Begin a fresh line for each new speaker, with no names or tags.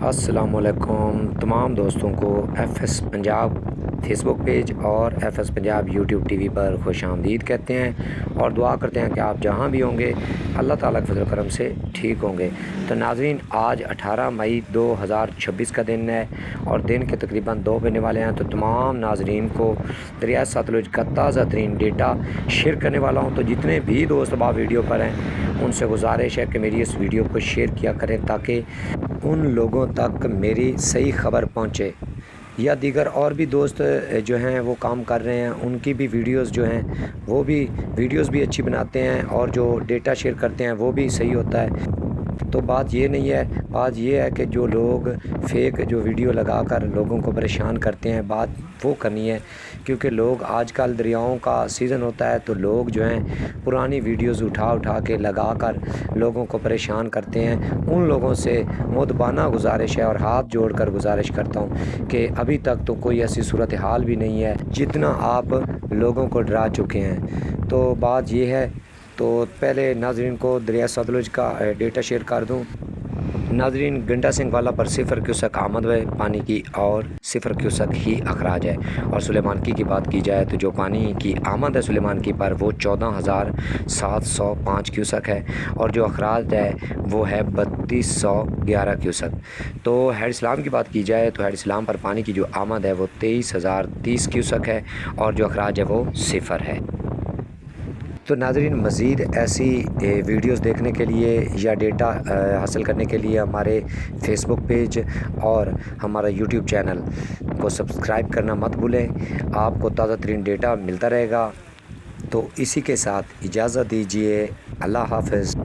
السلام علیکم تمام دوستوں کو F S Punjab Facebook page اور F S Punjab YouTube T V پر خوش آمدید کہتے ہیں اور دعا کرتے ہیں کہ آپ جہاں بھی ہوں گے اللہ تعالیٰ کے فضل و کرم سے ٹھیک ہوں گے۔ تو ناظرین، آج 18 مئی 2026 کا دن ہے اور دن کے تقریباً 2 بجنے والے ہیں۔ تو تمام ناظرین کو دریائے ستلج کا تازہ ترین ڈیٹا شیئر کرنے والا ہوں۔ تو جتنے بھی دوست اب ویڈیو پر ہیں ان سے گزارش ہے کہ میری اس ویڈیو کو شیئر کیا کریں تاکہ ان لوگوں تک میری صحیح خبر پہنچے، یا دیگر اور بھی دوست جو ہیں وہ کام کر رہے ہیں، ان کی بھی ویڈیوز جو ہیں وہ بھی ویڈیوز بھی اچھی بناتے ہیں اور جو ڈیٹا شیئر کرتے ہیں وہ بھی صحیح ہوتا ہے۔ تو بات یہ نہیں ہے، بات یہ ہے کہ جو لوگ فیک جو ویڈیو لگا کر لوگوں کو پریشان کرتے ہیں، بات وہ کرنی ہے، کیونکہ لوگ آج کل دریاؤں کا سیزن ہوتا ہے تو لوگ جو ہیں پرانی ویڈیوز اٹھا کے لگا کر لوگوں کو پریشان کرتے ہیں۔ ان لوگوں سے مؤدبانہ گزارش ہے اور ہاتھ جوڑ کر گزارش کرتا ہوں کہ ابھی تک تو کوئی ایسی صورتحال بھی نہیں ہے جتنا آپ لوگوں کو ڈرا چکے ہیں۔ تو بات یہ ہے، تو پہلے ناظرین کو دریائے ستلج کا ڈیٹا شیئر کر دوں۔ ناظرین، گنڈا سنگھ والا پر 0 کیوسک آمد ہے پانی کی اور 0 کیوسک ہی اخراج ہے۔ اور سلیمان کی بات کی جائے تو جو پانی کی آمد ہے سلیمان کی پر وہ 14,705 کیوسک ہے اور جو اخراج ہے وہ ہے 3211 کیوسک۔ تو ہیڈ اسلام کی بات کی جائے تو ہیڈ اسلام پر پانی کی جو آمد ہے وہ 23,030 کیوسک ہے اور جو اخراج ہے وہ 0 ہے۔ تو ناظرین، مزید ایسی ویڈیوز دیکھنے کے لیے یا ڈیٹا حاصل کرنے کے لیے ہمارے فیس بک پیج اور ہمارا یوٹیوب چینل کو سبسکرائب کرنا مت بھولیں، آپ کو تازہ ترین ڈیٹا ملتا رہے گا۔ تو اسی کے ساتھ اجازت دیجیے، اللہ حافظ۔